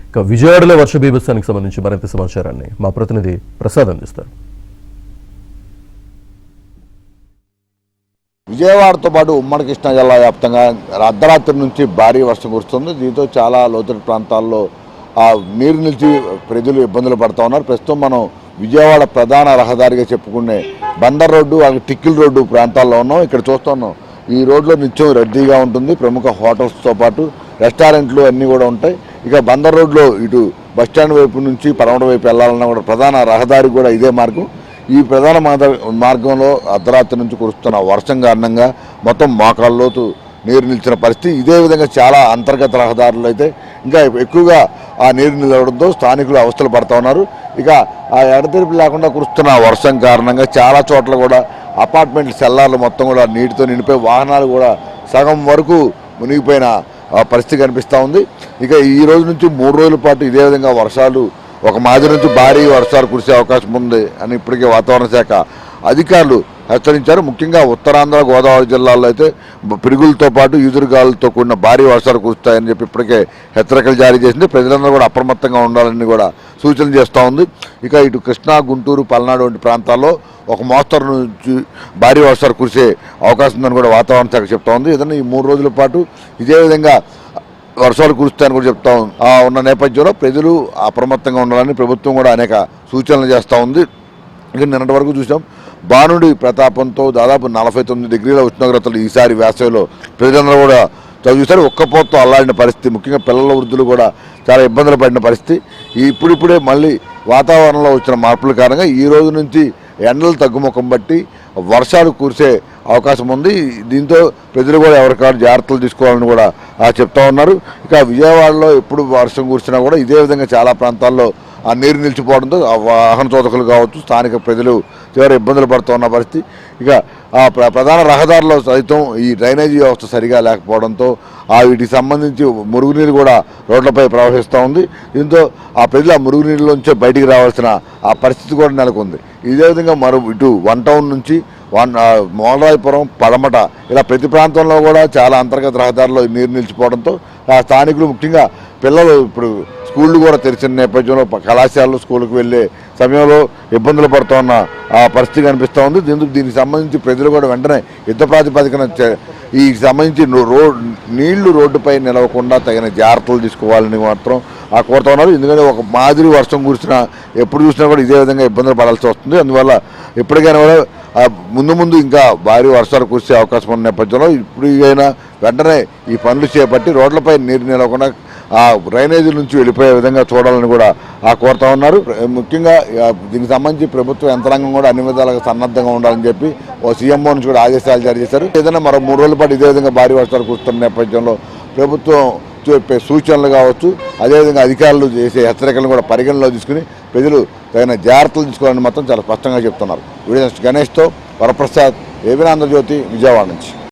ఇక విజయవాడలో వర్ష బీభత్సానికి సంబంధించి మరింత సమాచారాన్ని మా ప్రతినిధి ప్రసాద్ అందిస్తారు. విజయవాడతో పాటు ఉమ్మడి కృష్ణా జిల్లా వ్యాప్తంగా అర్ధరాత్రి నుంచి భారీ వర్షం కురుస్తుంది. దీంతో చాలా లోతట్టు ప్రాంతాల్లో నీరు నిలిచి ప్రజలు ఇబ్బందులు పడుతూ ఉన్నారు. ప్రస్తుతం మనం విజయవాడ ప్రధాన రహదారిగా చెప్పుకునే బందర్ రోడ్డు, టిక్కిల్ రోడ్డు ప్రాంతాల్లో ఉన్నాం. ఇక్కడ చూస్తున్నాం ఈ రోడ్లో నిత్యం రద్దీగా ఉంటుంది. ప్రముఖ హోటల్స్తో పాటు రెస్టారెంట్లు అన్నీ కూడా ఉంటాయి. ఇక బందర్ రోడ్లో ఇటు బస్టాండ్ వైపు నుంచి పడమట వైపు వెళ్ళాలన్నా కూడా ప్రధాన రహదారి కూడా ఇదే మార్గం. ఈ ప్రధాన మార్గంలో అర్ధరాత్రి నుంచి కురుస్తున్న వర్షం కారణంగా మొత్తం మోకాళ్ళలోతు నీరు నిలిచిన పరిస్థితి. ఇదే విధంగా చాలా అంతర్గత రహదారులు అయితే ఇంకా ఎక్కువగా ఆ నీరు నిలవడంతో స్థానికులు అవస్థలు పడుతూ ఉన్నారు. ఇక ఆ ఎడతెరిపి లేకుండా కురుస్తున్న వర్షం కారణంగా చాలా చోట్ల కూడా అపార్ట్మెంట్ సెల్లార్లు మొత్తం కూడా నీటితో నిండిపోయి వాహనాలు కూడా సగం వరకు మునిగిపోయిన పరిస్థితి కనిపిస్తూ ఉంది. ఇక ఈ రోజు నుంచి 3 రోజుల పాటు ఇదే విధంగా వర్షాలు ఒక మాదిరి నుంచి భారీ వర్షాలు కురిసే అవకాశం ఉంది అని ఇప్పటికే వాతావరణ శాఖ అధికారులు హెచ్చరించారు. ముఖ్యంగా ఉత్తరాంధ్ర, గోదావరి జిల్లాల్లో అయితే పిడుగులతో పాటు ఈదురుగాలులతో కూడిన భారీ వర్షాలు కురుస్తాయని చెప్పి ఇప్పటికే హెచ్చరికలు జారీ చేసింది. ప్రజలందరూ కూడా అప్రమత్తంగా ఉండాలని కూడా సూచనలు చేస్తూ ఉంది. ఇక ఇటు కృష్ణా, గుంటూరు, పల్నాడు వంటి ప్రాంతాల్లో ఒక మోస్తరు నుంచి భారీ వర్షాలు కురిసే అవకాశం ఉందని కూడా వాతావరణ శాఖ చెప్తా ఉంది. ఏదైనా ఈ 3 రోజుల పాటు ఇదే విధంగా వర్షాలు కురుస్తాయని కూడా చెప్తా ఉన్న నేపథ్యంలో ప్రజలు అప్రమత్తంగా ఉండాలని ప్రభుత్వం కూడా అనేక సూచనలు చేస్తూ ఉంది. ఇక నిన్నటి వరకు చూసాం భానుడి ప్రతాపంతో దాదాపు 49 డిగ్రీల ఉష్ణోగ్రతలు ఈసారి వేసవిలో ప్రజలందరూ కూడా చూసారు. ఒక్కపోతతో అల్లాడిన పరిస్థితి. ముఖ్యంగా పిల్లల, వృద్ధులు కూడా చాలా ఇబ్బందులు పడిన పరిస్థితి. ఇప్పుడిప్పుడే మళ్ళీ వాతావరణంలో వచ్చిన మార్పుల కారణంగా ఈ రోజు నుంచి ఎండలు తగ్గుముఖం బట్టి వర్షాలు కురిసే అవకాశం ఉంది. దీంతో ప్రజలు కూడా ఎవరికారు జాగ్రత్తలు తీసుకోవాలని కూడా చెప్తా ఉన్నారు. ఇక విజయవాడలో ఎప్పుడు వర్షం కురిసినా కూడా ఇదే విధంగా చాలా ప్రాంతాల్లో ఆ నీరు నిలిచిపోవడంతో వాహన చోదకులు కావచ్చు, స్థానిక ప్రజలు తీవ్ర ఇబ్బందులు పడుతూ ఉన్న పరిస్థితి. ఇక ఆ ప్రధాన రహదారిలో సైతం ఈ డ్రైనేజీ వ్యవస్థ సరిగా లేకపోవడంతో వీటికి సంబంధించి మురుగునీరు కూడా రోడ్లపై ప్రవహిస్తూ ఉంది. దీంతో ఆ ప్రజలు ఆ మురుగునీరులోంచే బయటికి రావాల్సిన ఆ పరిస్థితి కూడా నెలకొంది. ఇదే విధంగా ఇటు 1 టౌన్ నుంచి మోలరాయపురం, పడమట ఇలా ప్రతి ప్రాంతంలో కూడా చాలా అంతర్గత రహదారిలో నీరు నిలిచిపోవడంతో స్థానికులు, ముఖ్యంగా పిల్లలు ఇప్పుడు స్కూళ్ళు కూడా తెరిచిన నేపథ్యంలో కళాశాలలు స్కూళ్ళకు వెళ్ళే సమయంలో ఇబ్బందులు పడుతున్న పరిస్థితి కనిపిస్తూ ఉంది. దీనికి సంబంధించి ప్రజలు కూడా వెంటనే యుద్ధ ప్రాతిపదికన ఈ సంబంధించి నీళ్లు రోడ్డుపై నిలవకుండా తగిన జాగ్రత్తలు తీసుకోవాలని మాత్రం కోరుతా ఉన్నారు. ఎందుకంటే ఒక మాదిరి వర్షం కురిసినా ఎప్పుడు చూసినా కూడా ఇదే విధంగా ఇబ్బందులు పడాల్సి వస్తుంది. అందువల్ల ఎప్పటికైనా కూడా ముందు ఇంకా భారీ వర్షాలు కురిసే అవకాశం ఉన్న నేపథ్యంలో ఇప్పుడైనా వెంటనే ఈ పనులు చేపట్టి రోడ్లపై నీరు నిలవకుండా డ్రైనేజీ నుంచి వెళ్ళిపోయే విధంగా చూడాలని కూడా కోరుతా ఉన్నారు. ముఖ్యంగా దీనికి సంబంధించి ప్రభుత్వ యంత్రాంగం కూడా అన్ని విధాలుగా సన్నద్ధంగా ఉండాలని చెప్పి సీఎంఓ నుంచి కూడా ఆదేశాలు జారీ చేశారు. ఏదైనా మరో 3 రోజుల పాటు ఇదే విధంగా భారీ వర్షాలు కురుస్తున్న నేపథ్యంలో ప్రభుత్వం చెప్పే సూచనలు కావచ్చు, అదేవిధంగా అధికారులు చేసే హెచ్చరికలను కూడా పరిగణలో తీసుకుని ప్రజలు తగిన జాగ్రత్తలు తీసుకోవాలని మాత్రం చాలా స్పష్టంగా చెప్తున్నారు. వీడియో గణేష్తో వరప్రసాద్, ఏబీ ఆంధ్రజ్యోతి, విజయవాడ నుంచి.